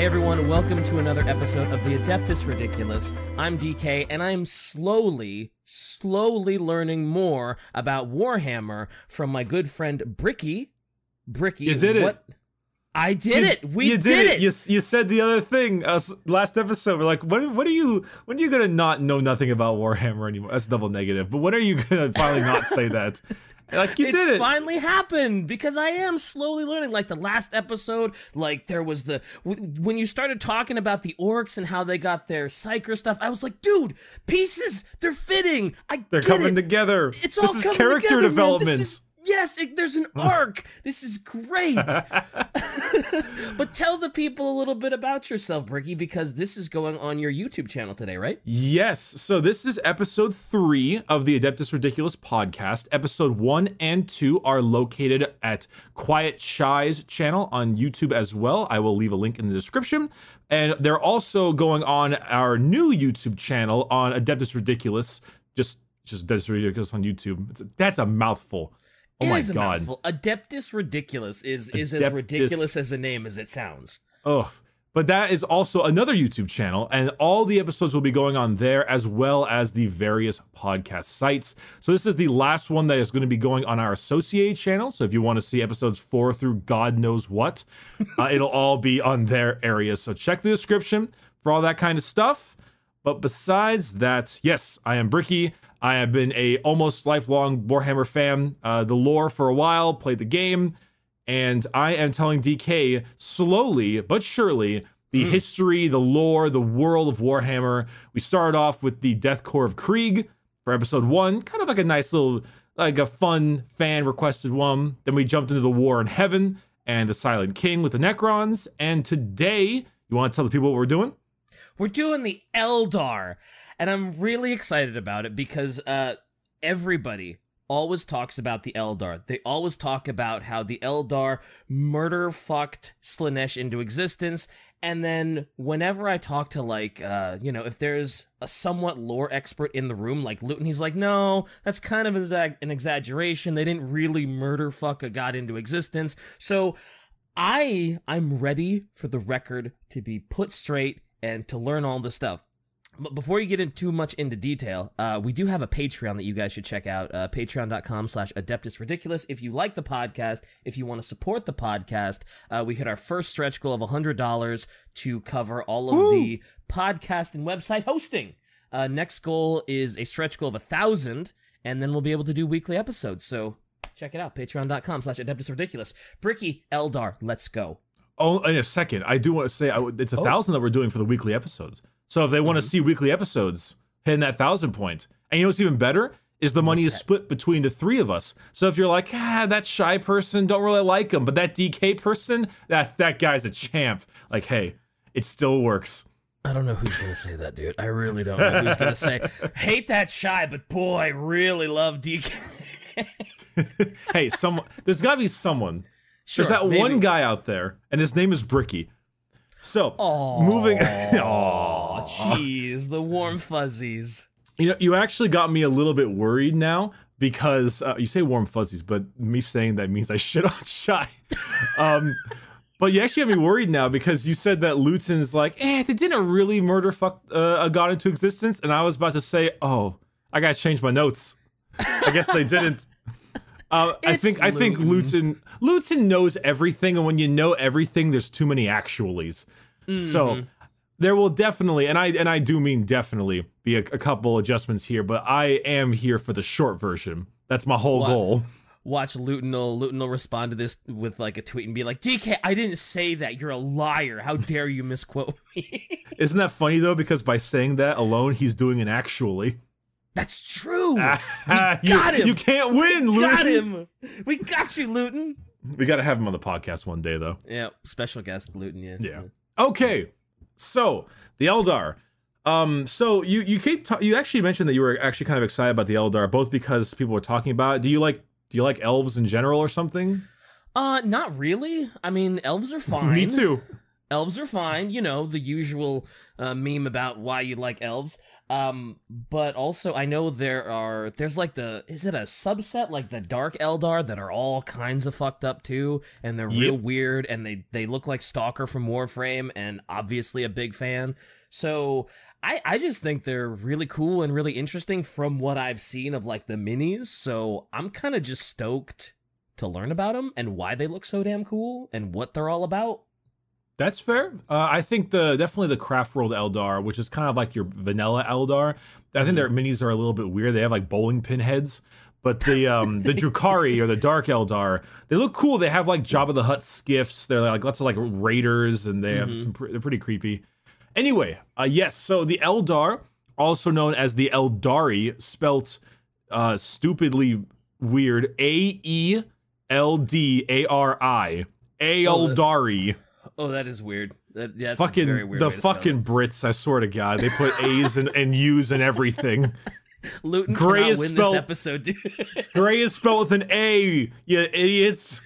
Hey everyone, welcome to another episode of the Adeptus Ridiculous. I'm DK, and I'm slowly learning more about Warhammer from my good friend Bricky. Bricky, you did it. I did it. We did it. You said the other thing last episode. We're like, when are you gonna not know nothing about Warhammer anymore? That's double negative. But when are you gonna finally not say that? Like, you did it. It's finally happened because I am slowly learning. Like the last episode, like there was when you started talking about the orcs and how they got their psyker stuff, I was like, dude, pieces, they're fitting. They're coming together. It's all coming together. This is character development. Yes, there's an arc. This is great. But tell the people a little bit about yourself, Bricky, because this is going on your YouTube channel today, right? Yes. So this is episode 3 of the Adeptus Ridiculous podcast. Episode 1 and 2 are located at Quiet Shy's channel on YouTube as well. I will leave a link in the description. And they're also going on our new YouTube channel on Adeptus Ridiculous. Just Adeptus Ridiculous on YouTube. That's a mouthful. Oh my God. Adeptus Ridiculous is as ridiculous as a name as it sounds. Oh, but that is also another YouTube channel, and all the episodes will be going on there as well as the various podcast sites. So this is the last one that is going to be going on our associated channel. So if you want to see episodes 4 through God knows what, it'll all be on their areas. So check the description for all that kind of stuff. But besides that, yes, I am Bricky. I have been a almost lifelong Warhammer fan, the lore for a while, played the game, and I am telling DK slowly but surely the history, the lore, the world of Warhammer. We started off with the Death Corps of Krieg for episode 1, kind of like a nice little, like a fun fan requested one. Then we jumped into the War in Heaven and the Silent King with the Necrons, and today, you want to tell the people what we're doing? We're doing the Eldar. And I'm really excited about it because everybody always talks about the Eldar. They always talk about how the Eldar murder-fucked Slaanesh into existence. And then whenever I talk to, like, if there's a somewhat lore expert in the room, like Luton, he's like, no, that's kind of an exaggeration. They didn't really murder-fuck a god into existence. So I'm ready for the record to be put straight and to learn all this stuff. But before you get too much into detail, we do have a Patreon that you guys should check out, patreon.com/AdeptusRidiculous. If you like the podcast, if you want to support the podcast, we hit our first stretch goal of $100 to cover all of the podcast and website hosting. Next goal is a stretch goal of 1,000, and then we'll be able to do weekly episodes. So check it out, patreon.com/AdeptusRidiculous. Bricky, Eldar, let's go. Oh, in a second, I do want to say it's 1,000 that we're doing for the weekly episodes. So if they want to see weekly episodes, hitting that 1,000 point. And you know what's even better? Is the money is split between the 3 of us. So if you're like, that shy person, don't really like him, but that DK person, that guy's a champ. Like, hey, it still works. I don't know who's going to say that, dude. I really don't know who's going to say, hate that shy, but boy, I really love DK. Hey, there's got to be someone. Sure, there's that one guy out there, and his name is Bricky. So, moving... Aww, jeez, the warm fuzzies. You know, you actually got me a little bit worried now, because you say warm fuzzies, but me saying that means I shit on Shy. But you actually got me worried now, because you said that Luton's like, they didn't really murder fuck a god into existence, and I was about to say, oh, I gotta change my notes. I guess they didn't. I think Luton knows everything, and when you know everything, there's too many actualies. So there will definitely, and I do mean definitely, be a couple adjustments here, but I am here for the short version. That's my whole goal. Watch Luton will respond to this with like a tweet and be like, DK, I didn't say that. You're a liar. How dare you misquote me? Isn't that funny though? Because by saying that alone, he's doing an actually. That's true. We got him. You can't win, Luton. We got him. We got you, Luton. We got to have him on the podcast one day, though. Yeah, special guest, Luton. Yeah. Okay. So the Eldar. So you actually mentioned that you were actually kind of excited about the Eldar, both because people were talking about it. Do you like elves in general or something? Not really. I mean, elves are fine. Me too. Elves are fine, you know, the usual meme about why you like elves. But also I know there's like is it a subset like the Dark Eldar that are all kinds of fucked up too, and they're real weird, and they look like Stalker from Warframe, and obviously a big fan. So I just think they're really cool and really interesting from what I've seen of like the minis. So I'm kind of just stoked to learn about them and why they look so damn cool and what they're all about. That's fair. I think definitely the Craft World Eldar, which is kind of like your vanilla Eldar. I think their minis are a little bit weird. They have like bowling pin heads. But the Drukhari or the Dark Eldar, they look cool. They have like Jabba the Hutt skiffs. They're like lots of like raiders, and they have they're pretty creepy. Anyway, yes. So the Eldar, also known as the Eldari, spelt stupidly weird, Aeldari, Eldari. Oh, that is weird. That's fucking very weird. The fucking Brits, I swear to God, they put A's and U's and everything. Luton cannot win this episode, dude. Gray is spelled with an A, you idiots.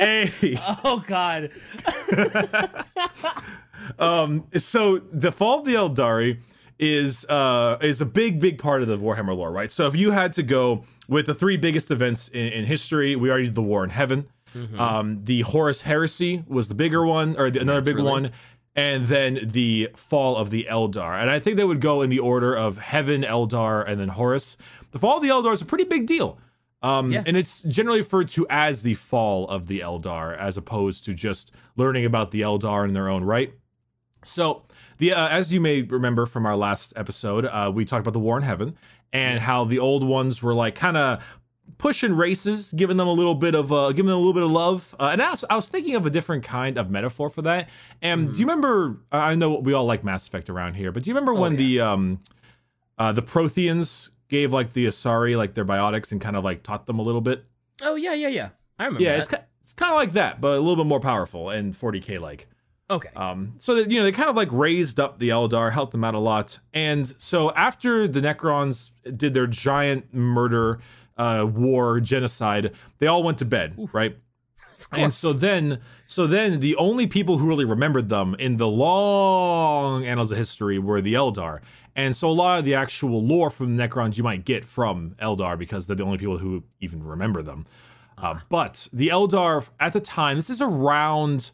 A. Oh God. So the Fall of the Eldari is a big part of the Warhammer lore, right? So if you had to go with the three biggest events in history, we already did the War in Heaven. The Horus Heresy was the bigger one, or another big one, and then the Fall of the Eldar. And I think they would go in the order of Heaven, Eldar, and then Horus. The Fall of the Eldar is a pretty big deal. And it's generally referred to as the Fall of the Eldar, as opposed to just learning about the Eldar in their own right. So, as you may remember from our last episode, we talked about the War in Heaven, and how the old ones were like kind of pushing races, giving them a little bit of love. And I was thinking of a different kind of metaphor for that. And do you remember? I know we all like Mass Effect around here, but do you remember when the Protheans gave like the Asari like their biotics and kind of like taught them a little bit? Oh yeah. I remember. Yeah, that. It's kind of like that, but a little bit more powerful and 40k like. Okay. So that, they kind of like raised up the Eldar, helped them out a lot. And so after the Necrons did their giant murder, war, genocide, they all went to bed, right? Of course. And so then the only people who really remembered them in the long annals of history were the Eldar. And so a lot of the actual lore from the Necrons you might get from Eldar, because they're the only people who even remember them. But the Eldar at the time, this is around,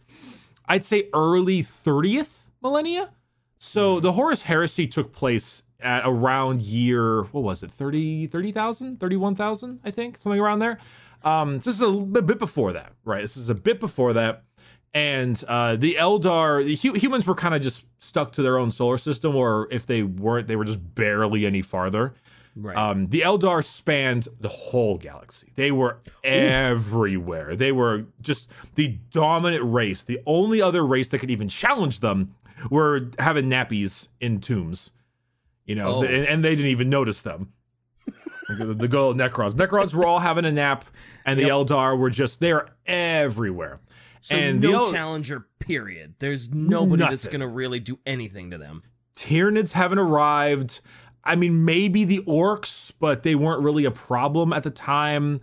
I'd say, early 30th millennia. So the Horus Heresy took place at around year, what was it, 30,000, 31,000, I think, something around there. So this is a bit before that, right? This is a bit before that. And the Eldar, the humans were kind of just stuck to their own solar system, or if they weren't, they were just barely any farther. Right. The Eldar spanned the whole galaxy. They were everywhere. They were just the dominant race. The only other race that could even challenge them were having nappies in tombs. And they didn't even notice them. The good old Necrons. Necrons were all having a nap, and the Eldar were they're everywhere. So and no challenger, period. There's nobody that's going to really do anything to them. Tyranids haven't arrived. I mean, maybe the orcs, but they weren't really a problem at the time.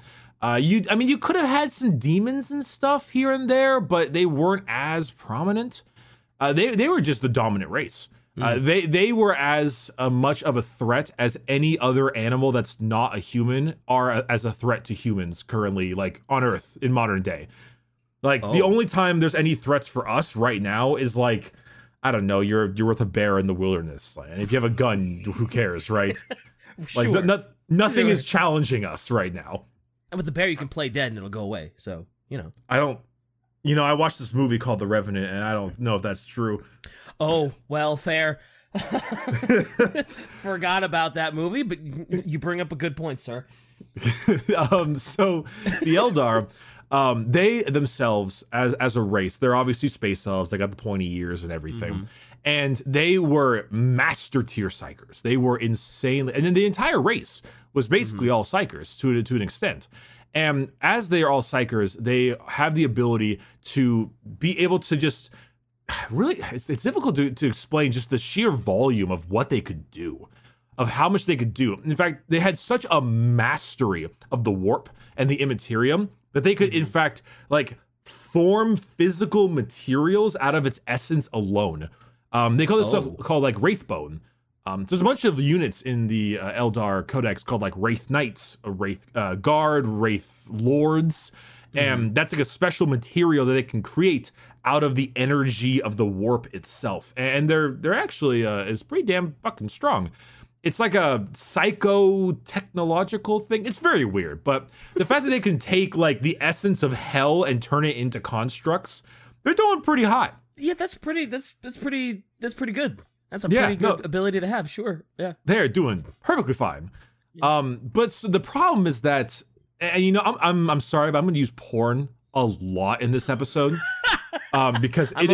You could have had some demons and stuff here and there, but they weren't as prominent. They were just the dominant race. They were as much of a threat as any other animal that's not a human are as a threat to humans currently, like on Earth in modern day. Like the only time there's any threats for us right now is like, I don't know, you're with a bear in the wilderness, and if you have a gun, who cares, right? Like nothing is challenging us right now. And with the bear, you can play dead and it'll go away. So I watched this movie called The Revenant, and I don't know if that's true. Oh, well, fair. Forgot about that movie, but you bring up a good point, sir. So the Eldar, they themselves, as a race, they're obviously space elves. They got the pointy ears and everything. And they were master tier psychers. They were insanely, and then the entire race was basically all psychers to an extent. And as they are all psychers, they have the ability to be able to just really, it's difficult to explain just the sheer volume of what they could do, of how much they could do. In fact, they had such a mastery of the warp and the immaterium that they could, in fact, like form physical materials out of its essence alone. They call this stuff called like Wraithbone. There's a bunch of units in the Eldar Codex called like Wraith Knights, a Wraith Guard, Wraith Lords, and that's like a special material that they can create out of the energy of the warp itself. And they're actually it's pretty damn fucking strong. It's like a psycho-technological thing. It's very weird, but the fact that they can take like the essence of hell and turn it into constructs, they're doing pretty hot. Yeah, that's pretty good. That's a pretty good ability to have, sure. Yeah. They're doing perfectly fine. Yeah. But so the problem is that, and you know, I'm sorry, but I'm gonna use porn a lot in this episode. Because it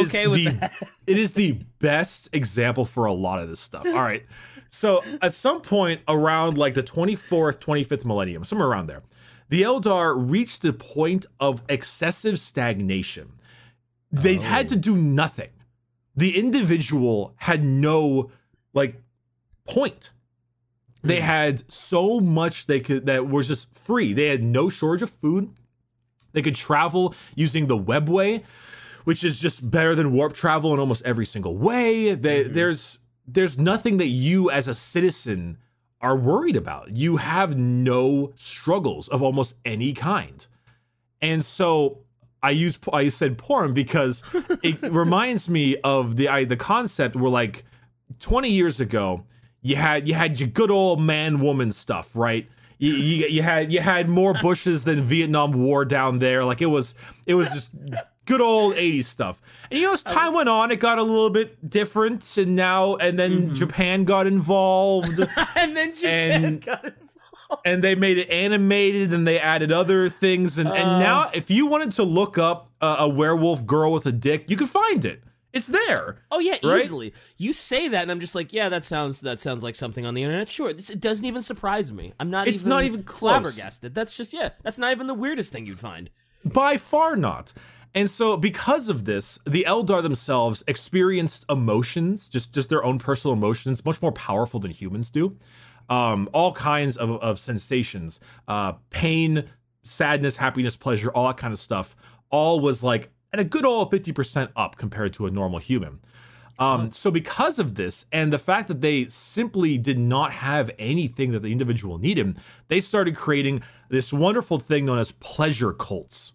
is the best example for a lot of this stuff. All right. So at some point around like the 24th, 25th millennium, somewhere around there, the Eldar reached the point of excessive stagnation. They had to do nothing. The individual had no like point. They had so much that was just free. They had no shortage of food. They could travel using the webway, which is just better than warp travel in almost every single way. There's nothing that you as a citizen are worried about. You have no struggles of almost any kind. And so I said porn because it reminds me of the concept where like 20 years ago, you had your good old man-woman stuff, right? You had more bushes than Vietnam War down there. Like it was just good old 80s stuff. And you know, as time went on, it got a little bit different, and then Japan got involved. and then Japan got involved. And they made it animated, and they added other things. And now, if you wanted to look up a werewolf girl with a dick, you can find it. It's there. Oh yeah, right? Easily. You say that, and I'm just like, yeah, that sounds like something on the internet. Sure, it doesn't even surprise me. It's not even flabbergasted. That's just that's not even the weirdest thing you'd find. By far not. And so because of this, the Eldar themselves experienced emotions, just their own personal emotions, much more powerful than humans do. All kinds of sensations, pain, sadness, happiness, pleasure, all that kind of stuff, all was like at a good old 50% up compared to a normal human. So because of this, and the fact that they simply did not have anything that the individual needed, they started creating this wonderful thing known as pleasure cults.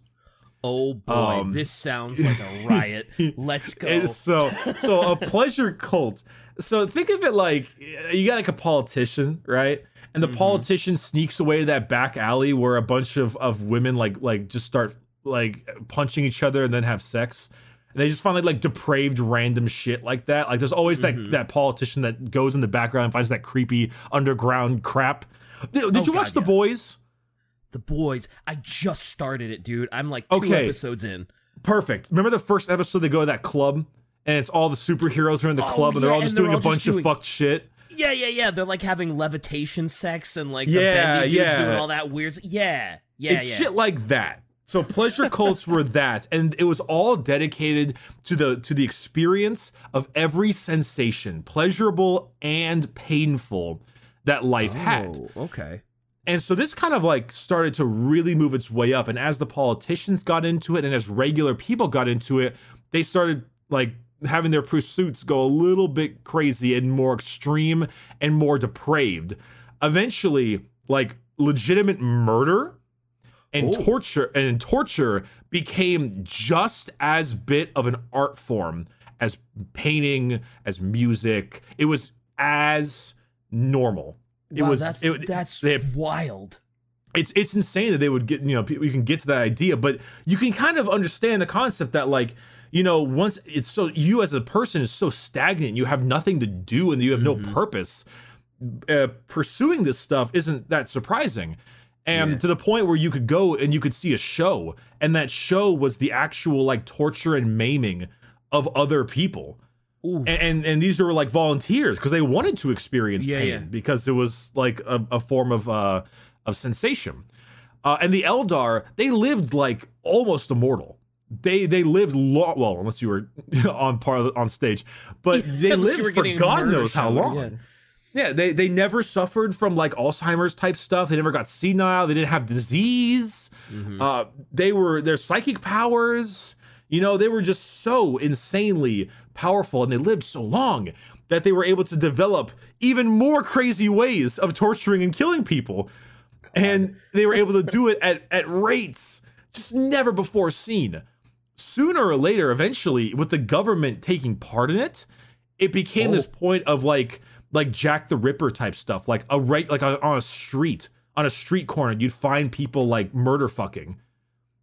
Oh boy, this sounds like a riot. Let's go. So a pleasure cult. So think of it like you got like a politician, right? And the politician sneaks away to that back alley where a bunch of women like just start like punching each other and then have sex. And they just find like depraved random shit like that. Like there's always that politician that goes in the background and finds that creepy underground crap. Did you watch The Boys? The Boys. I just started it, dude. I'm like 2 episodes in. Perfect. Remember the first episode they go to that club and it's all the superheroes are in the club and they're all just doing a bunch of fucked shit? Yeah. They're like having levitation sex and like the bendy dudes doing all that weird. It's shit like that. So pleasure cults were that, and it was all dedicated to the experience of every sensation, pleasurable and painful, that life had. Okay. And so this kind of like started to really move its way up. And as the politicians got into it and as regular people got into it, they started like having their pursuits go a little bit crazy and more extreme and more depraved. Eventually, like legitimate murder and torture became just as bit of an art form as painting, as music. It was as normal. That's wild. It's insane that they would get, you can get to that idea, but you can kind of understand the concept that like, once it's so, you as a person is so stagnant, you have nothing to do and you have no purpose. Pursuing this stuff isn't that surprising. And to the point where you could go and you could see a show, and that show was the actual like torture and maiming of other people. And these were like volunteers because they wanted to experience pain because it was like a form of sensation. And the Eldar, they lived like almost immortal. They lived well, unless you were on stage, but they lived for God knows how long. Yeah, they never suffered from like Alzheimer's type stuff. They never got senile. They didn't have disease. Their psychic powers, you know, they were just so insanely powerful, and they lived so long that they were able to develop even more crazy ways of torturing and killing people. God. And they were able to do it at rates just never before seen. Sooner or later, eventually, with the government taking part in it, it became this point of like Jack the Ripper type stuff, like on a street corner, you'd find people like murder fucking,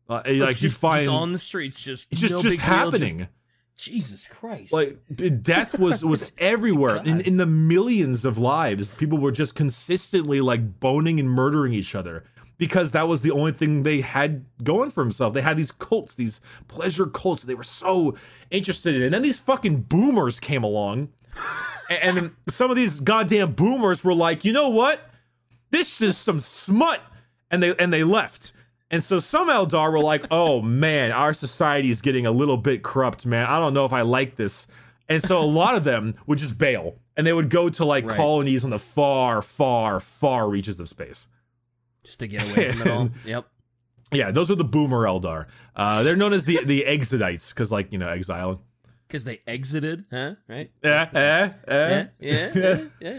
like you find just on the streets, just happening. Jesus Christ! Like death was everywhere in the millions of lives. People were just consistently like boning and murdering each other because that was the only thing they had going for themselves. They had these cults, these pleasure cults. They were so interested in it. And then these fucking boomers came along. And some of these goddamn boomers were like, you know what? This is some smut. And they left. And so some Eldar were like, oh man, our society is getting a little bit corrupt, man. I don't know if I like this. And so a lot of them would just bail. And they would go to like colonies on the far, far, far reaches of space. Just to get away from it all. Yep. Yeah, those are the boomer Eldar. They're known as the Exodites, because like, you know, exiling. Because they exited, huh? Right? Yeah.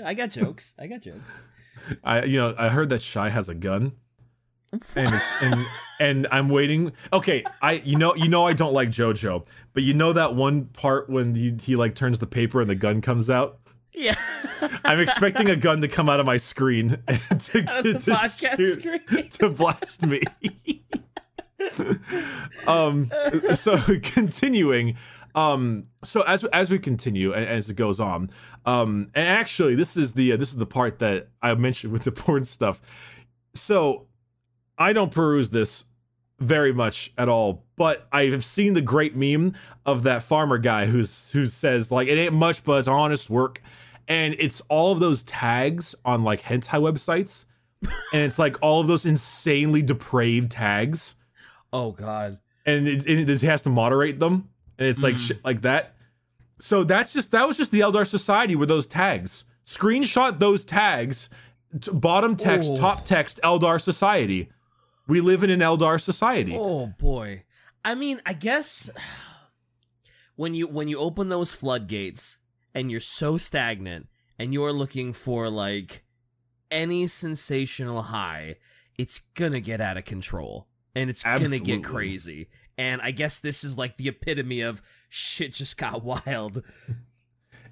I got jokes. I heard that Shai has a gun, and I'm waiting. Okay, I don't like JoJo, but you know that one part when he like turns the paper and the gun comes out. Yeah, I'm expecting a gun to come out of my screen to blast me. So continuing. So as we continue and as it goes on, and actually this is the part that I mentioned with the porn stuff. So I don't peruse this very much at all, but I have seen the great meme of that farmer guy who says like, it ain't much, but it's honest work. And it's all of those tags on like hentai websites. And it's like all of those insanely depraved tags. Oh God. And it has to moderate them. And it's like shit like that. So that was just the Eldar society with those tags. Screenshot those tags. Bottom text, top text, Eldar society. We live in an Eldar society. Oh boy. I mean, I guess when you open those floodgates and you're so stagnant and you're looking for like any sensational high, it's gonna get out of control and it's gonna get crazy. And I guess this is like the epitome of shit just got wild.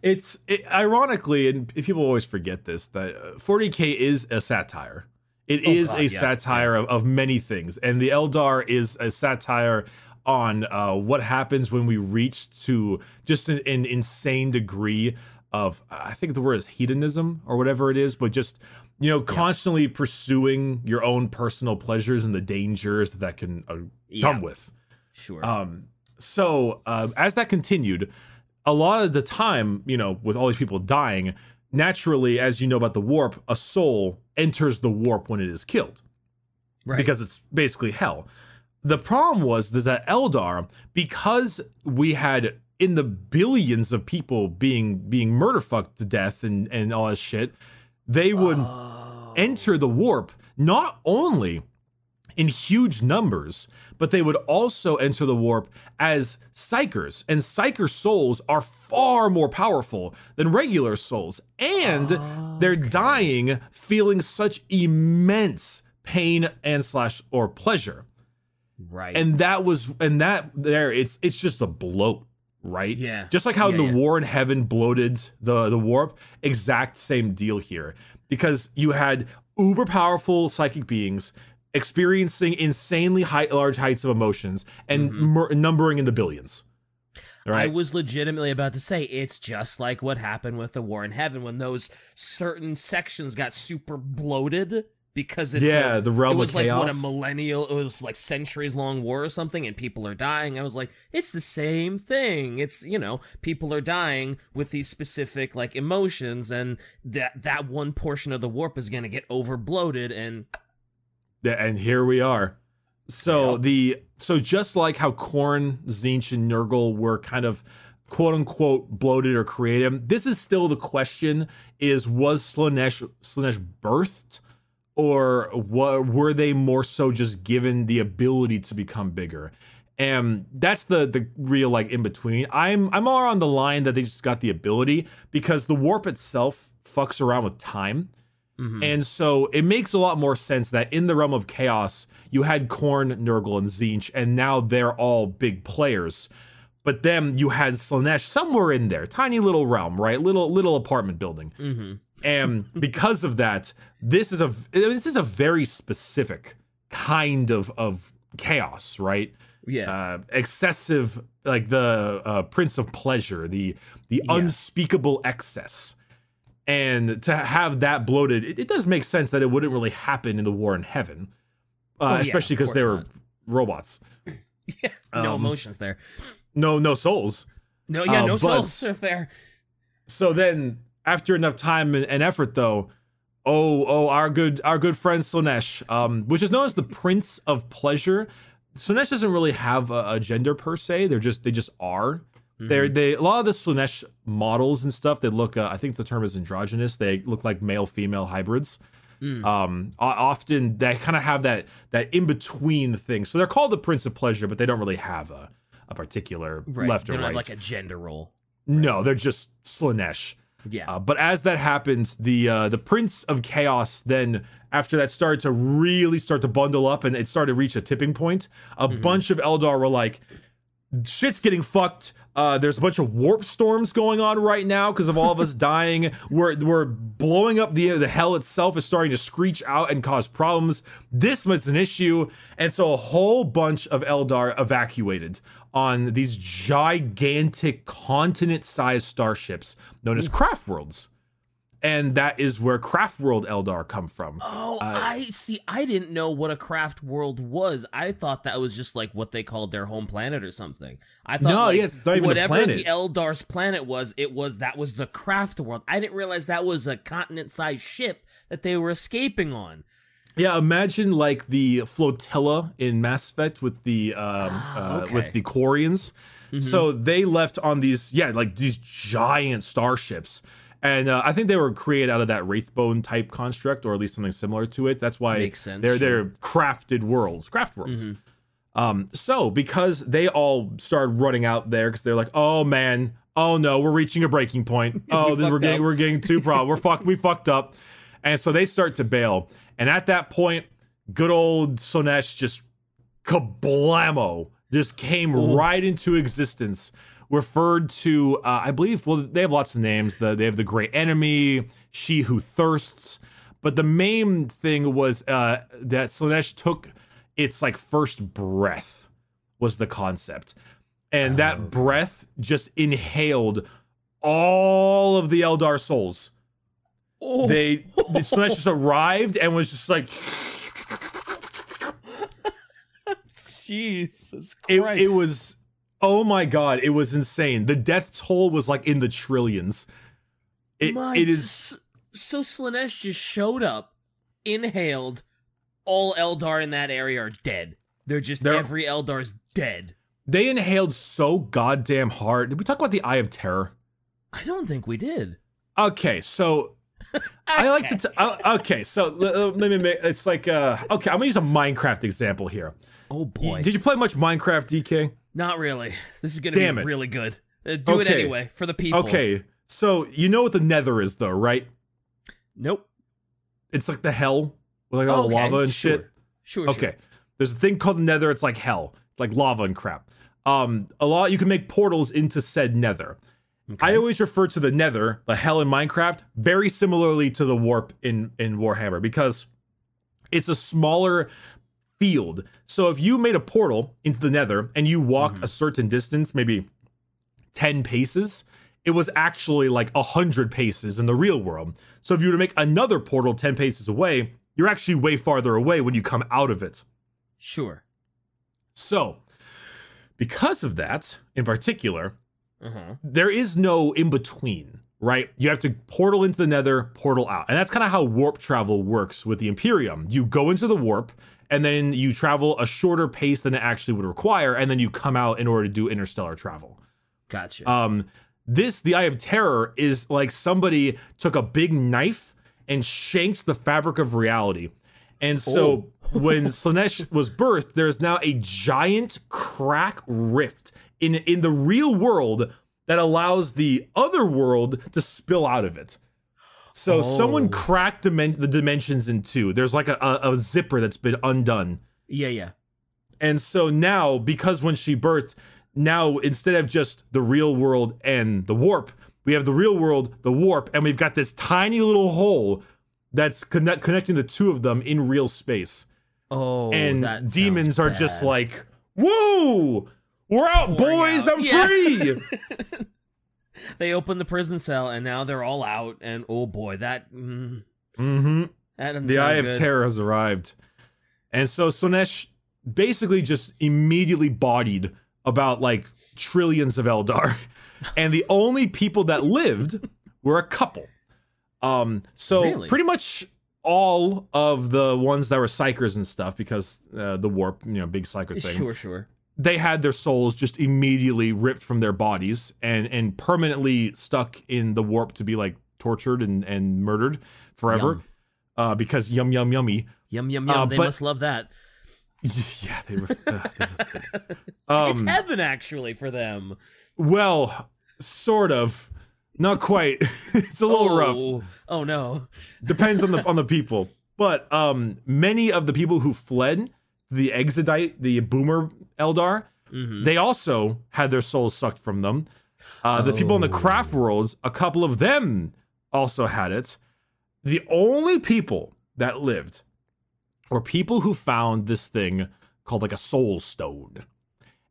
It's ironically, and people always forget this, that 40k is a satire. It is a satire of many things. And the Eldar is a satire on what happens when we reach to just an insane degree of, I think the word is hedonism or whatever it is, but just, you know, constantly pursuing your own personal pleasures and the dangers that can come with. Sure. So as that continued, a lot of the time, you know, with all these people dying, naturally, as you know about the warp, a soul enters the warp when it is killed. Right. Because it's basically hell. The problem was that Eldar, because we had in the billions of people being murder fucked to death and all that shit, they would enter the warp not only in huge numbers, but they would also enter the warp as psychers, and psyker souls are far more powerful than regular souls, and they're dying feeling such immense pain and / or pleasure. Right. And it's just a bloat, right? Yeah. Just like how the war in heaven bloated the warp, exact same deal here. Because you had uber powerful psychic beings experiencing insanely large heights of emotions and numbering in the billions. Right? I was legitimately about to say it's just like what happened with the War in Heaven when those certain sections got super bloated because it's the realm of chaos. It was like it was like centuries long war or something, and people are dying. I was like, it's the same thing. It's, you know, people are dying with these specific like emotions, and that one portion of the warp is gonna get over bloated and. And here we are. So so just like how Khorne, Tzeentch, and Nurgle were kind of quote unquote bloated or created. This is still the question: was Slaanesh birthed, or were they more so just given the ability to become bigger? And that's the real like in between. I'm more on the line that they just got the ability, because the warp itself fucks around with time. And so it makes a lot more sense that in the realm of chaos, you had Khorne, Nurgle, and Tzeentch, and now they're all big players. But then you had Slaanesh somewhere in there, tiny little realm, right? Little apartment building. And because of that, this is a very specific kind of chaos, right? Yeah. Excessive, like the Prince of Pleasure, the unspeakable excess. And to have that bloated, it does make sense that it wouldn't really happen in the War in Heaven, especially because they were robots. No emotions there. No souls. No souls are fair. So then, after enough time and effort, though, our good friend Slaanesh, which is known as the Prince of Pleasure. Slaanesh doesn't really have a gender per se. They just are. A lot of the Slaanesh models and stuff, they look, I think the term is androgynous. They look like male-female hybrids. Often they kind of have that in-between thing. So they're called the Prince of Pleasure, but they don't really have a particular left or right. They don't have like a gender role. No, they're just Slaanesh. Yeah. But as that happens, the Prince of Chaos then, after that, started to really start to bundle up, and it started to reach a tipping point. A bunch of Eldar were like, shit's getting fucked. There's a bunch of warp storms going on right now because of all of us dying. We're blowing up. The hell itself is starting to screech out and cause problems. This was an issue, and so a whole bunch of Eldar evacuated on these gigantic continent-sized starships known as craft worlds. And that is where craft world Eldar come from. Oh, I see. I didn't know what a craft world was. I thought that was just like what they called their home planet or something. I thought it's not even whatever a planet. The Eldar's planet was, that was the craft world. I didn't realize that was a continent-sized ship that they were escaping on. Yeah, imagine like the flotilla in Mass Effect with the with the Quarians. So they left on these these giant starships. And I think they were created out of that Wraithbone type construct, or at least something similar to it. That's why makes sense, they're crafted worlds, craft worlds. So because they all started running out there, because they're like, oh man, oh no, we're reaching a breaking point. Oh, we're getting too proud. We fucked up. And so they start to bail. And at that point, good old Slaanesh just kablamo just came right into existence. Referred to, I believe, well, they have lots of names. They have the Great Enemy, She Who Thirsts. But the main thing was that Slaanesh took its like first breath was the concept. And that breath just inhaled all of the Eldar souls. The Slaanesh just arrived and was just like... Jesus Christ. It was... Oh my god, it was insane. The death toll was like in the trillions. It is... So Slaanesh just showed up, inhaled, all Eldar in that area are dead. Every Eldar's dead. They inhaled so goddamn hard. Did we talk about the Eye of Terror? I don't think we did. Okay, so... I like to... okay, so let me make... It's like... okay, I'm gonna use a Minecraft example here. Oh boy. Did you play much Minecraft, DK? Not really. This is going to be really good. Do it anyway, for the people. Okay, so you know what the Nether is, though, right? Nope. It's like the hell, with like all the lava and shit. Sure. Okay, there's a thing called the Nether. It's like hell. It's like lava and crap. You can make portals into said Nether. Okay. I always refer to the Nether, the hell in Minecraft, very similarly to the warp in Warhammer, because it's a smaller field. So if you made a portal into the Nether and you walked a certain distance, maybe 10 paces, it was actually like 100 paces in the real world. So if you were to make another portal 10 paces away, you're actually way farther away when you come out of it. Sure. So because of that, in particular, there is no in-between, right? You have to portal into the Nether, portal out. And that's kind of how warp travel works with the Imperium. You go into the warp, and then you travel a shorter pace than it actually would require, and then you come out in order to do interstellar travel. Gotcha. The Eye of Terror is like somebody took a big knife and shanked the fabric of reality. And so when Slaanesh was birthed, there's now a giant crack rift in the real world that allows the other world to spill out of it. So someone cracked the dimensions in two. There's like a zipper that's been undone. Yeah. And so now, because when she birthed, now instead of just the real world and the warp, we have the real world, the warp, and we've got this tiny little hole that's connecting the two of them in real space. And demons are just like, whoa, we're out, boys, I'm free. They open the prison cell, and now they're all out, and oh boy, that the Eye of Terror has arrived. And so Slaanesh basically just immediately bodied about like trillions of Eldar. And the only people that lived were a couple. Pretty much all of the ones that were psychers and stuff, because the warp, big psyker thing. Sure. They had their souls just immediately ripped from their bodies and permanently stuck in the warp to be like tortured and murdered forever. Because yummy. Yum. They must love that. Yeah, they were. It's heaven actually for them. Well, sort of. Not quite. It's a little rough. Oh no. Depends on the people. But many of the people who fled the Exodite, the Boomer Eldar, they also had their souls sucked from them. The people in the craft worlds, a couple of them also had it. The only people that lived were people who found this thing called like a soul stone.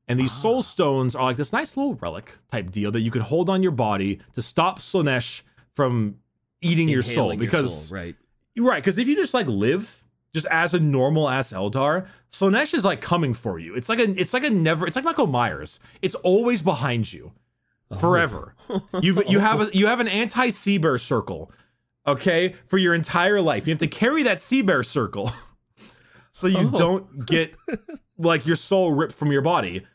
And these soul stones are like this nice little relic type deal that you can hold on your body to stop Slaanesh from eating your soul. Because right, because if you just like live just as a normal ass Eldar, Slaanesh is like coming for you. It's like Michael Myers. It's always behind you, forever. You have an anti-sea bear circle, okay, for your entire life. You have to carry that sea bear circle, so you don't get like your soul ripped from your body.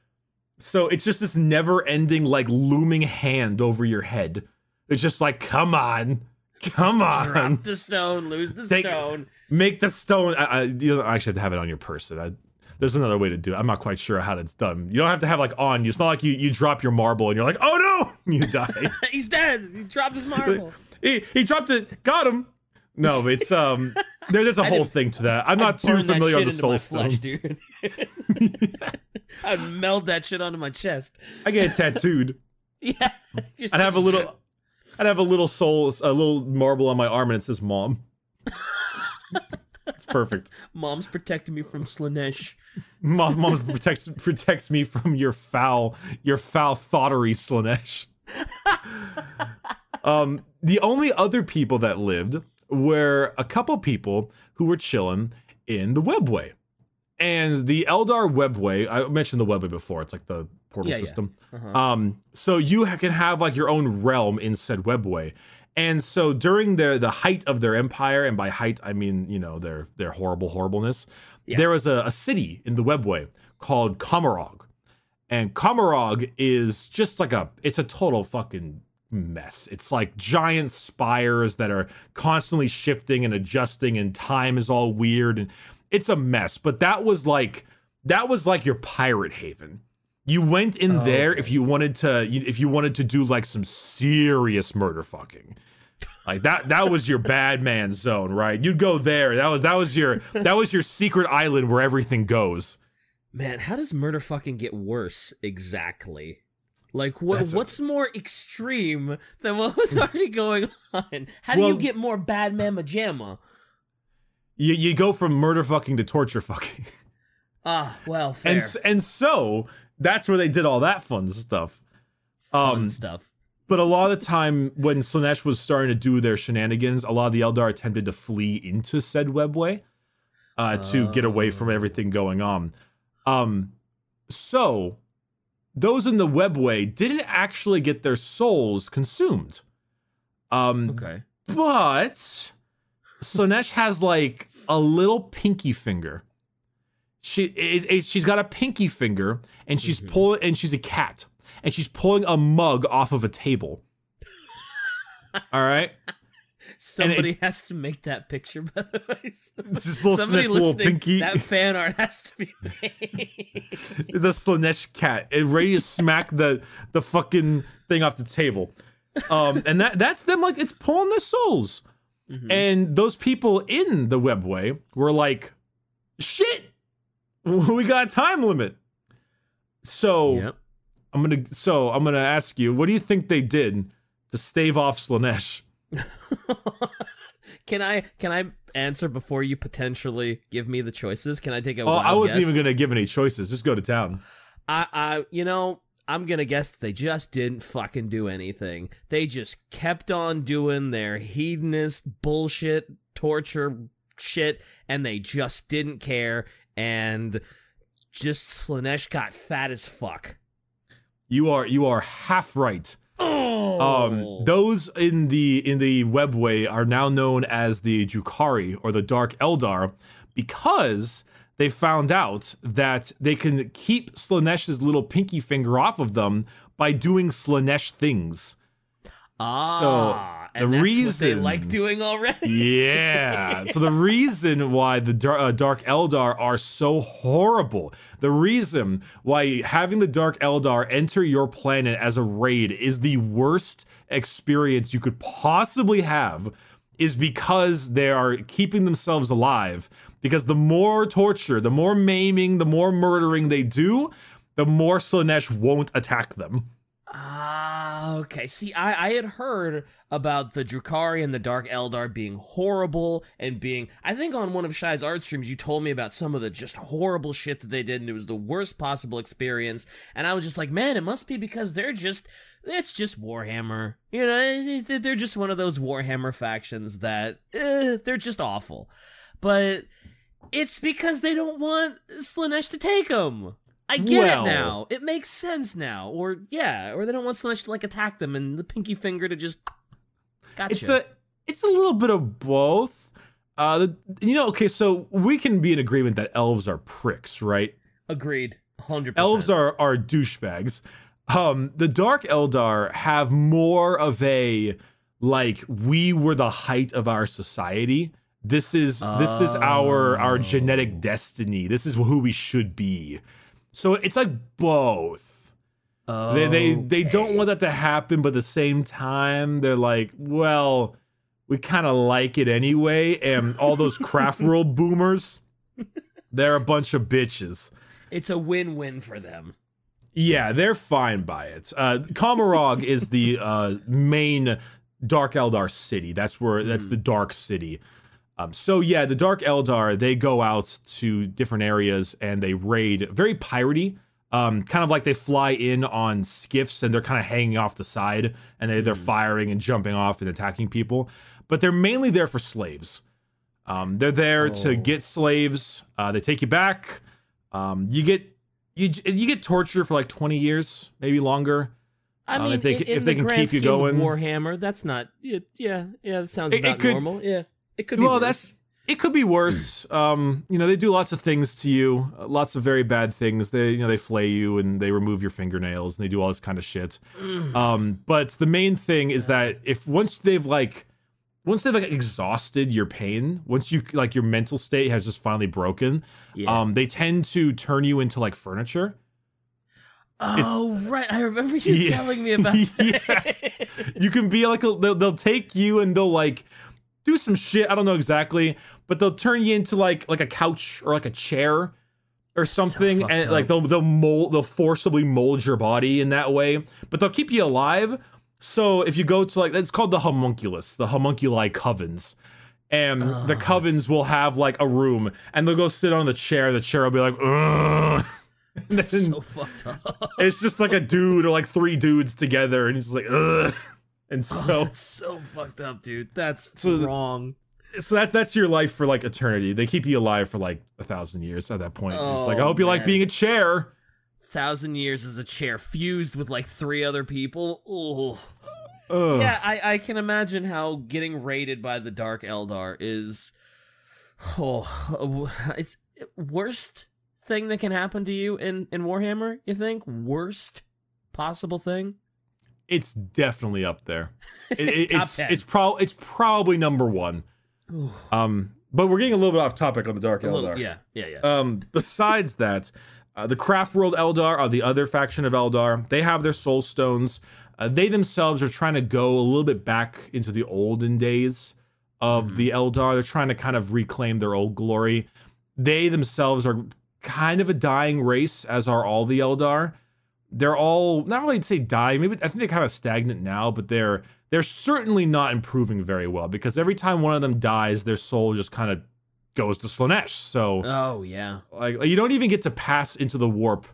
So it's just this never-ending like looming hand over your head. It's just like, come on. Drop the stone, lose the stone. Make the stone. You don't actually have to have it on your person. There's another way to do it. I'm not quite sure how that's done. You don't have to have like on you. It's not like you drop your marble and you're like, oh no, you die. He's dead. He dropped his marble. he dropped it. Got him. No, but it's there's a whole thing to that. I'm not too familiar with the soul stone, dude. I'd meld that shit onto my chest. I get it tattooed. Yeah, I'd have a little soul, a little marble on my arm, and it says "Mom." It's perfect. Mom's protecting me from Slaanesh. Mom protects me from your foul thoughtery, Slaanesh. The only other people that lived were a couple people who were chilling in the Webway. And the Eldar Webway, I mentioned the Webway before, it's like the portal system. So you can have like your own realm in said Webway. And so during the height of their empire, and by height I mean, their horribleness, there was a city in the Webway called Kamarog. And Kamarog is just like it's a total fucking mess. It's like giant spires that are constantly shifting and adjusting, and time is all weird, and it's a mess. But that was like your pirate haven. You went in there if you wanted to do like some serious murder fucking. Like that was your bad man zone, right? You'd go there. That was your secret island where everything goes. Man, how does murder fucking get worse exactly? Like what's more extreme than what was already going on? How do you get more bad mamma jamma? You go from murder fucking to torture fucking. Well, fair. And so that's where they did all that fun stuff. Stuff. But a lot of the time when Slaanesh was starting to do their shenanigans, a lot of the Eldar attempted to flee into said Webway to get away from everything going on. So those in the Webway didn't actually get their souls consumed. Okay. But Slaanesh has like a little pinky finger. She's got a pinky finger, and she's she's a cat. and she's pulling a mug off of a table. All right. Somebody has to make that picture, by the way. It's this little Somebody Slaanesh little listening, pinky. that fan art has to be made. The Slaanesh cat. It ready to smack the fucking thing off the table. And that's them, like, it's pulling their souls. Mm-hmm. And those people in the webway were like, shit, we got a time limit. So yep. I'm gonna ask you, what do you think they did to stave off Slaanesh? Can I answer before you potentially give me the choices? Can I take a wild I wasn't guess? even gonna give any choices. Just go to town. I'm gonna guess they just didn't fucking do anything. They just kept on doing their hedonist bullshit, torture shit, and they just didn't care, and just Slaanesh got fat as fuck. You are half right. Oh. Those in the webway are now known as the Drukhari, or the Dark Eldar, because they found out that they can keep Slaanesh's little pinky finger off of them by doing Slaanesh things. And that's what they like doing already. Yeah. So the reason why the Dark Eldar are so horrible, the reason why having the Dark Eldar enter your planet as a raid is the worst experience you could possibly have, is because they are keeping themselves alive. Because the more torture, the more maiming, the more murdering they do, the more Slaanesh won't attack them. Okay. See, I had heard about the Drukhari and the Dark Eldar being horrible and being... I think on one of Shai's art streams, you told me about some of the just horrible shit that they did, and it was the worst possible experience. And I was just like, man, it must be because they're just... It's just Warhammer. You know, they're just one of those Warhammer factions that... they're just awful. But it's because they don't want Slaanesh to take them. I get it now. It makes sense now. Or they don't want Slaanesh to, like, attack them and the pinky finger to just... Gotcha. It's a little bit of both. Okay, so we can be in agreement that elves are pricks, right? Agreed. 100%. Elves are douchebags. The Dark Eldar have more of a, like, we were the height of our society. This is our genetic destiny. This is who we should be. So it's like both. They don't want that to happen, but at the same time, they're like, well, we kind of like it anyway. And all those craft world boomers, they're a bunch of bitches. It's a win-win for them. Yeah, they're fine by it. Kamarog is the main Dark Eldar city. That's the Dark City. The Dark Eldar, they go out to different areas and they raid, very piratey, kind of like they fly in on skiffs and they're kind of hanging off the side and they're firing and jumping off and attacking people. But they're mainly there for slaves. They're there to get slaves. They take you back. You get tortured for like 20 years, maybe longer. I mean, if they can keep you going. Warhammer, that's not. Yeah, that sounds about normal. Yeah. It could be worse. It could be worse. They do lots of things to you, lots of very bad things. They flay you and they remove your fingernails and they do all this kind of shit. But the main thing is that once they've exhausted your pain, once you your mental state has just finally broken, they tend to turn you into like furniture. Right, I remember you telling me about that. Yeah. You can be like they'll take you and they'll like do some shit. I don't know exactly, but they'll turn you into like a couch or like a chair or something, so and like they'll forcibly mold your body in that way. But they'll keep you alive. So if you go to it's called the homunculus, the homunculi covens, and the covens will have like a room, and they'll go sit on the chair. The chair will be like, ugh. That's so fucked up. It's just like a dude or like three dudes together, and it's like, ugh. And so that's so fucked up, dude. That's wrong. So that's your life for like eternity. They keep you alive for like 1,000 years at that point. It's like, I hope you like being a chair. 1,000 years as a chair fused with like 3 other people. Yeah, I can imagine how getting raided by the Dark Eldar is it's worst thing that can happen to you in Warhammer, you think? Worst possible thing? It's definitely up there. Top 10. It's probably number 1. Ooh. But we're getting a little bit off topic on the Dark Eldar. Yeah. Besides that, the Craft World Eldar are the other faction of Eldar. They have their soul stones. They themselves are trying to go a little bit back into the olden days of the Eldar. They're trying to kind of reclaim their old glory. They themselves are kind of a dying race, as are all the Eldar. They're all, not really to say dying, maybe I think they're kind of stagnant now, but they're certainly not improving very well, because every time one of them dies, their soul just kind of goes to Slaanesh. So, oh yeah, like you don't even get to pass into the warp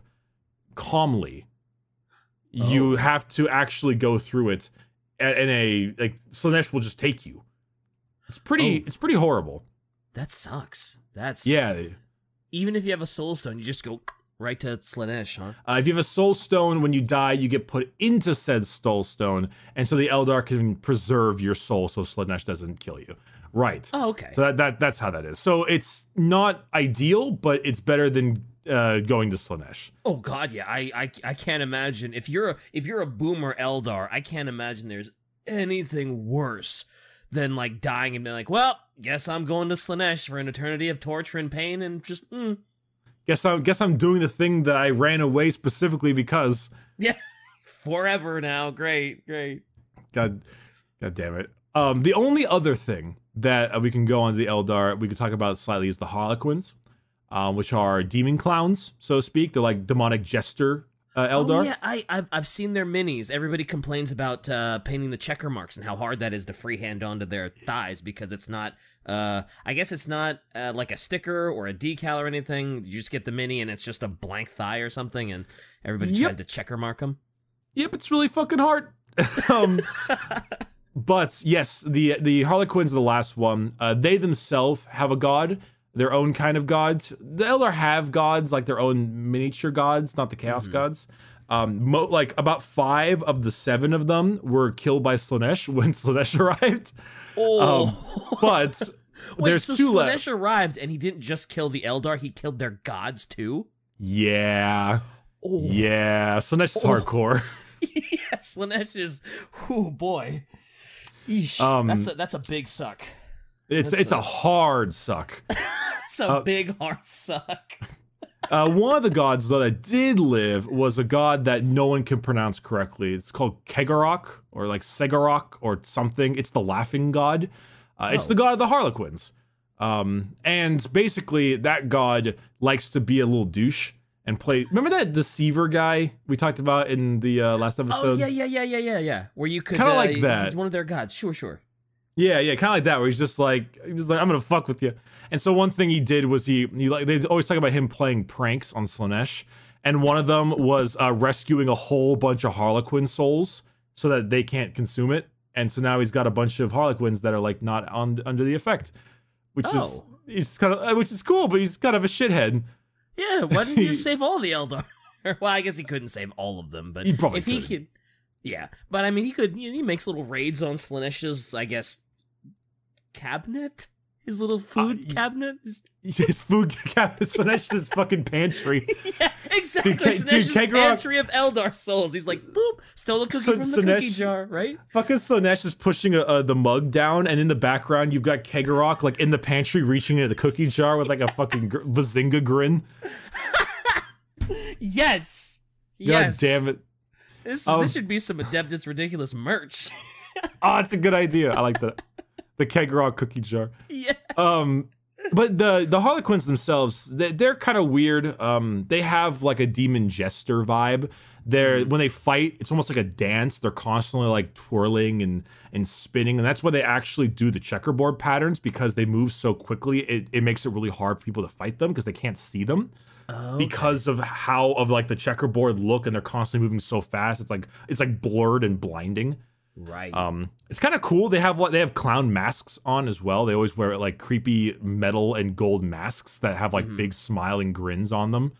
calmly. You have to actually go through it, and like Slaanesh will just take you. It's pretty horrible. That sucks. That's Even if you have a soul stone, you just go right to Slaanesh, huh? If you have a soul stone, when you die, you get put into said soul stone, and so the Eldar can preserve your soul so Slaanesh doesn't kill you. Right. Oh, okay. So that's how that is. So it's not ideal, but it's better than going to Slaanesh. Oh God, yeah. I can't imagine if you're a boomer Eldar. I can't imagine there's anything worse than like dying and being like, well, guess I'm going to Slaanesh for an eternity of torture and pain and just. Guess I'm doing the thing that I ran away specifically because. Yeah, forever now. Great. God damn it. The only other thing that we can go on to the Eldar, we could talk about slightly, is the Harlequins, which are demon clowns, so to speak. They're like demonic jester Eldar. Oh yeah, I've seen their minis. Everybody complains about painting the checker marks and how hard that is to freehand onto their thighs because it's not. I guess it's not like a sticker or a decal or anything. You just get the mini and it's just a blank thigh or something, and everybody tries to checker mark them. Yep, it's really fucking hard. But yes, the Harlequins are the last one. They themselves have a god, their own kind of gods. The Eldar have gods, like their own miniature gods, not the Chaos gods. Like about 5 of the 7 of them were killed by Slaanesh when Slaanesh arrived. But wait, there's so 2 Slaanesh left. arrived and he didn't just kill the Eldar, he killed their gods too? Yeah. Oh. Yeah, Slaanesh is hardcore. Yeah, Slaanesh is, oh boy. Eesh, that's a big suck. It's a hard suck. It's a big hard suck. One of the gods though that did live was a god that no one can pronounce correctly. It's called Kegarok or like Segarok or something. It's the laughing god. It's the god of the Harlequins. And basically that god likes to be a little douche and play. Remember that deceiver guy we talked about in the last episode? Oh yeah. Where you could kind of like that. He's one of their gods. Sure. Yeah, kind of like that. Where he's just like I'm gonna fuck with you. And so one thing he did was he like they always talk about him playing pranks on Slaanesh, and one of them was rescuing a whole bunch of Harlequin souls so that they can't consume it. And so now he's got a bunch of Harlequins that are like not under the effect, which is cool, but he's kind of a shithead. Yeah, why didn't he just save all the Eldar? Well, I guess he couldn't save all of them, but if he could, yeah. But I mean, he could. He makes little raids on Slaanesh's, I guess, cabinet. His little food cabinet. His food cabinet. Slaanesh fucking pantry. Yeah, exactly. Slaanesh pantry of Eldar souls. He's like, boop, stole a cookie from the cookie jar, right? Fucking Slaanesh is pushing the mug down, and in the background you've got Kegarok like in the pantry reaching into the cookie jar with like a fucking Bazinga grin. Yes. God damn it. This should be some Adeptus Ridiculous merch. Oh, it's a good idea. I like that. The Kegarok cookie jar. Yeah. But the Harlequins themselves, they're kind of weird. They have like a demon jester vibe. When they fight, it's almost like a dance. They're constantly like twirling and spinning, and that's why they actually do the checkerboard patterns, because they move so quickly. It makes it really hard for people to fight them because they can't see them. Because of like the checkerboard look, and they're constantly moving so fast. It's like blurred and blinding. Right. It's kind of cool. They have clown masks on as well. They always wear like creepy metal and gold masks that have like big smiling grins on them.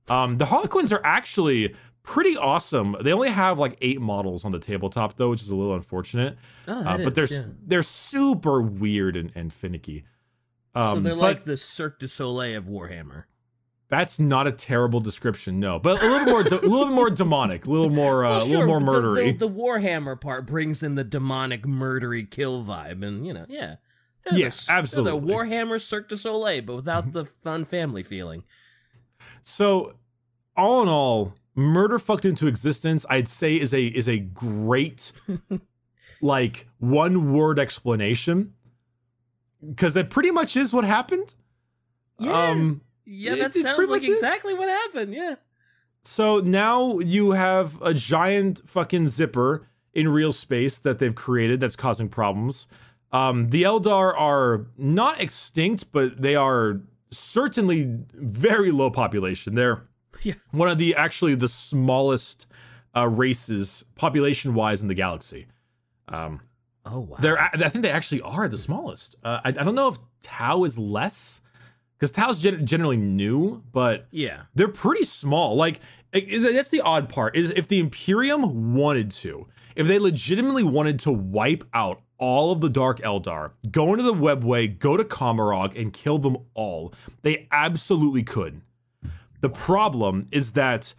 The Harlequins are actually pretty awesome. They only have like 8 models on the tabletop though, which is a little unfortunate. But they're super weird and finicky. So they're like the Cirque du Soleil of Warhammer. That's not a terrible description, no, but a little more demonic, a little more, Well, a little more murdery. The Warhammer part brings in the demonic, murdery kill vibe, and yeah. Yes, absolutely. The Warhammer Cirque du Soleil, but without the fun family feeling. So, all in all, murder fucked into existence, I'd say is a great, like, one word explanation, because that pretty much is what happened. Yeah. Yeah, that sounds like exactly what happened, yeah. So now you have a giant fucking zipper in real space that they've created that's causing problems. The Eldar are not extinct, but they are certainly very low population. They're one of the smallest races population-wise in the galaxy. Oh, wow. I think they actually are the smallest. I don't know if Tau is less, because Tau's generally new, but yeah, they're pretty small. Like, that's the odd part, is if the Imperium wanted to, if they legitimately wanted to wipe out all of the Dark Eldar, go into the Webway, go to Komarog, and kill them all, they absolutely could. The problem is that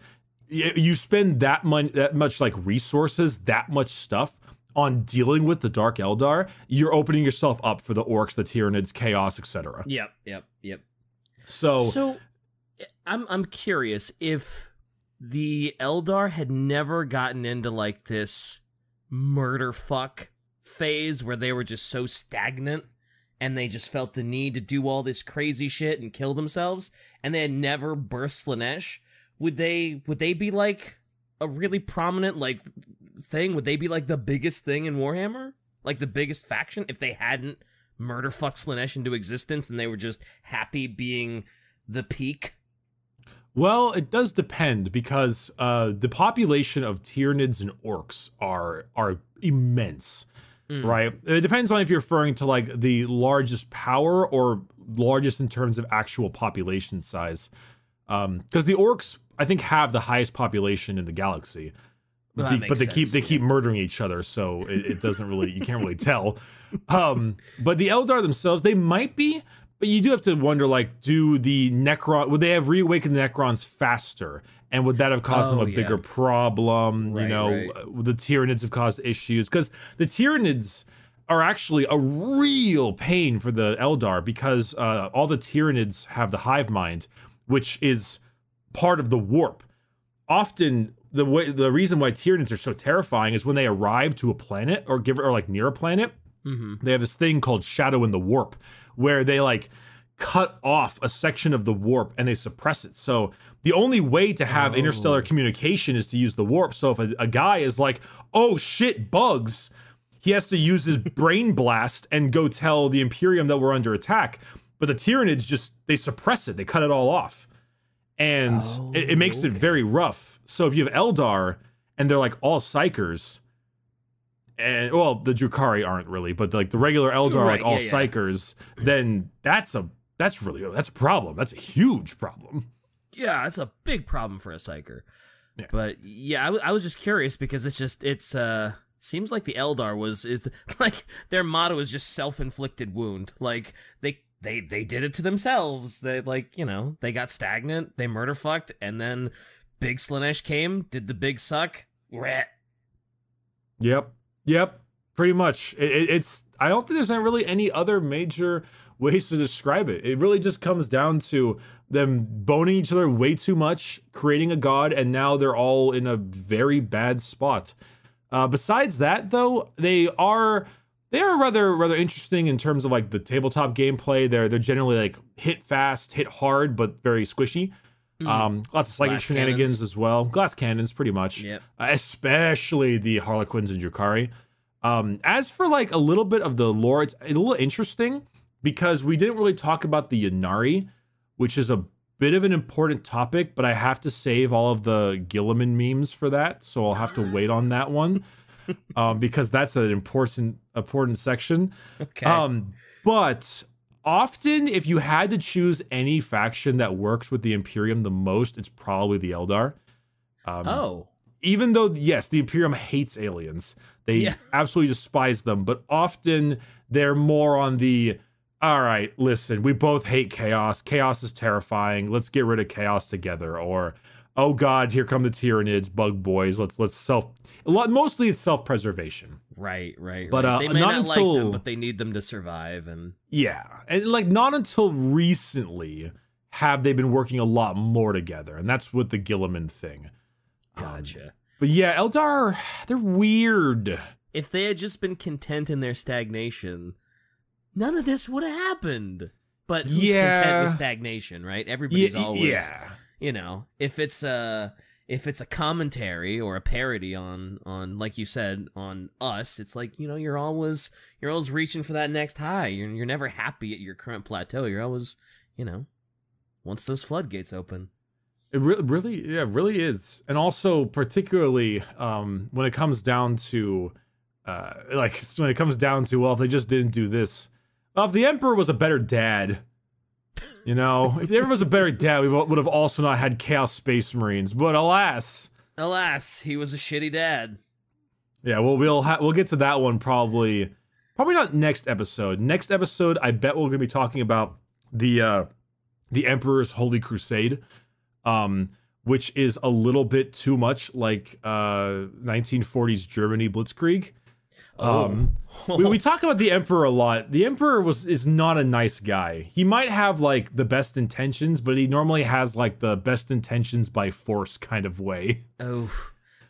you spend that much like resources, that much stuff on dealing with the Dark Eldar, you're opening yourself up for the Orcs, the Tyranids, Chaos, etc. Yep. So I'm curious if the Eldar had never gotten into like this murder fuck phase where they were just so stagnant and they just felt the need to do all this crazy shit and kill themselves, and they had never birthed Slaanesh, would they be like a really prominent like thing? Would they be like the biggest thing in Warhammer? Like the biggest faction if they hadn't murder fuck Slaanesh into existence and they were just happy being the peak? Well, it does depend, because the population of Tyranids and Orcs are immense, right? It depends on if you're referring to like the largest power or largest in terms of actual population size. Because the Orcs, I think, have the highest population in the galaxy. Well, but they keep murdering each other, so it doesn't really, you can't really tell. But the Eldar themselves, they might be, but you do have to wonder, like, would they have reawakened the Necrons faster? And would that have caused them a bigger problem? Right, The Tyranids have caused issues, because the Tyranids are actually a real pain for the Eldar, because all the Tyranids have the hive mind, which is part of the warp. Often, the reason why Tyranids are so terrifying is when they arrive to a planet or like near a planet, they have this thing called Shadow in the Warp, where they like cut off a section of the warp and they suppress it. So the only way to have interstellar communication is to use the warp. So if a guy is like, oh shit, bugs, he has to use his brain blast and go tell the Imperium that we're under attack. But the Tyranids they suppress it. They cut it all off. And it makes it very rough. So if you have Eldar and they're like all psychers, and well, the Drukhari aren't really, but like the regular Eldar are like all psychers, then that's a problem. That's a huge problem. Yeah, it's a big problem for a psyker. Yeah. But yeah, I was just curious because it's seems like the Eldar is like their motto is just self-inflicted wound. Like they did it to themselves. They they got stagnant, they murder fucked, and then Big Slaanesh came, did the big suck. Yep. Pretty much. It's I don't think there's not really any other major ways to describe it. It really just comes down to them boning each other way too much, creating a god, and now they're all in a very bad spot. Besides that, though, they are rather interesting in terms of like the tabletop gameplay. They're generally like hit fast, hit hard, but very squishy. Lots of psychic shenanigans as well. Glass cannons, pretty much. Yep. Especially the Harlequins and Drukhari. As for like a little bit of the lore, it's a little interesting because we didn't really talk about the Ynnari, which is a bit of an important topic, but I have to save all of the Gilliman memes for that, so I'll have to wait on that one. Because that's an important section. Okay. But often, if you had to choose any faction that works with the Imperium the most, it's probably the Eldar. Even though, yes, the Imperium hates aliens. They absolutely despise them, but often they're more on the all right, listen, we both hate chaos. Chaos is terrifying. Let's get rid of chaos together. Or, oh God, here come the Tyranids, bug boys. Mostly it's self-preservation. Right. But they may not like them, but they need them to survive. And yeah, and like not until recently have they been working a lot more together, and that's with the Gilliman thing. Gotcha. But yeah, Eldar, they're weird. If they had just been content in their stagnation, none of this would have happened. But who's content with stagnation, right? Everybody's always, you know, if it's a commentary or a parody on like you said on us, it's like, you know, you're always reaching for that next high. You're never happy at your current plateau. You're always, you know, once those floodgates open. It really is. And also particularly when it comes down to well, if they just didn't do this. Well, if the Emperor was a better dad, you know, if the Emperor was a better dad, we would have also not had Chaos Space Marines. But alas, he was a shitty dad. Yeah, well, we'll get to that one probably not next episode. Next episode, I bet we're going to be talking about the Emperor's Holy Crusade, which is a little bit too much like 1940s Germany Blitzkrieg. We talk about the Emperor a lot. The Emperor is not a nice guy. He might have like the best intentions, but he normally has like the best intentions by force kind of way. Oh,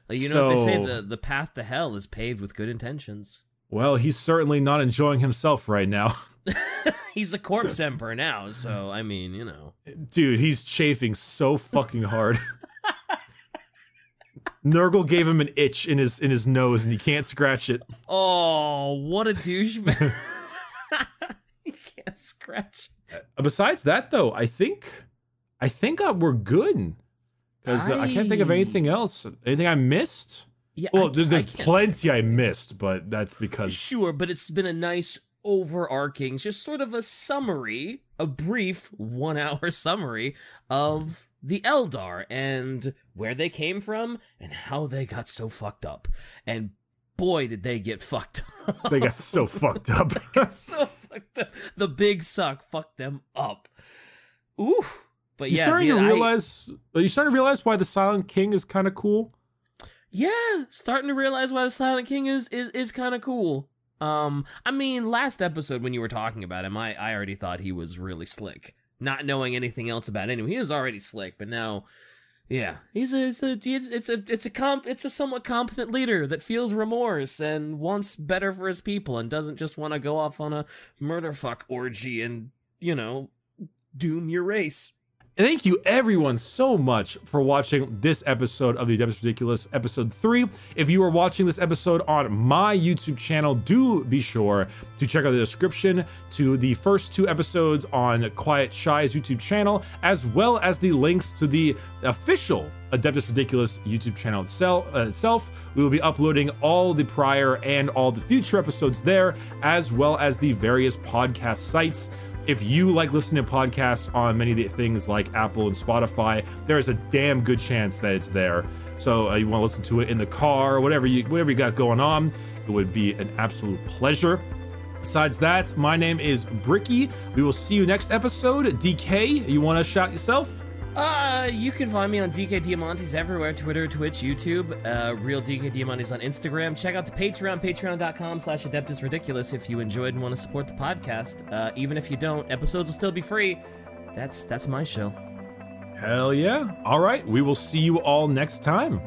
you know what they say, the path to hell is paved with good intentions. Well, he's certainly not enjoying himself right now. He's a corpse emperor now, so I mean, you know. Dude, he's chafing so fucking hard. Nurgle gave him an itch in his nose and he can't scratch it. Oh, what a douchebag. He can't scratch. Besides that though, I think we're good. Because I can't think of anything else. Anything I missed? Yeah, well, there's plenty I missed, but that's because... Sure, but it's been a nice overarching, just sort of a summary, a brief 1-hour summary of the Eldar and where they came from and how they got so fucked up. And boy, did they get fucked up. They got so fucked up. So fucked up. The big suck fucked them up. Ooh. But yeah, are you starting to realize why the Silent King is kind of cool? Yeah, starting to realize why the Silent King is kind of cool. I mean, last episode when you were talking about him, I already thought he was really slick. Not knowing anything else about him, he was already slick. But now, yeah, it's a somewhat competent leader that feels remorse and wants better for his people and doesn't just want to go off on a murder fuck orgy and, you know, doom your race. Thank you everyone so much for watching this episode of the Adeptus Ridiculous, episode 3. If you are watching this episode on my YouTube channel, do be sure to check out the description to the first 2 episodes on Quiet Shy's YouTube channel, as well as the links to the official Adeptus Ridiculous YouTube channel itself. We will be uploading all the prior and all the future episodes there, as well as the various podcast sites. If you like listening to podcasts on many of the things like Apple and Spotify, there is a damn good chance that it's there. So you want to listen to it in the car, whatever you got going on, it would be an absolute pleasure. Besides that, my name is Bricky. We will see you next episode. DK, you want to shout yourself? You can find me on DK Diamantes everywhere, Twitter, Twitch, YouTube, Real DK Diamantes on Instagram. Check out the Patreon, patreon.com/Adeptus Ridiculous if you enjoyed and want to support the podcast. Even if you don't, episodes will still be free. That's my show. Hell yeah. All right, we will see you all next time.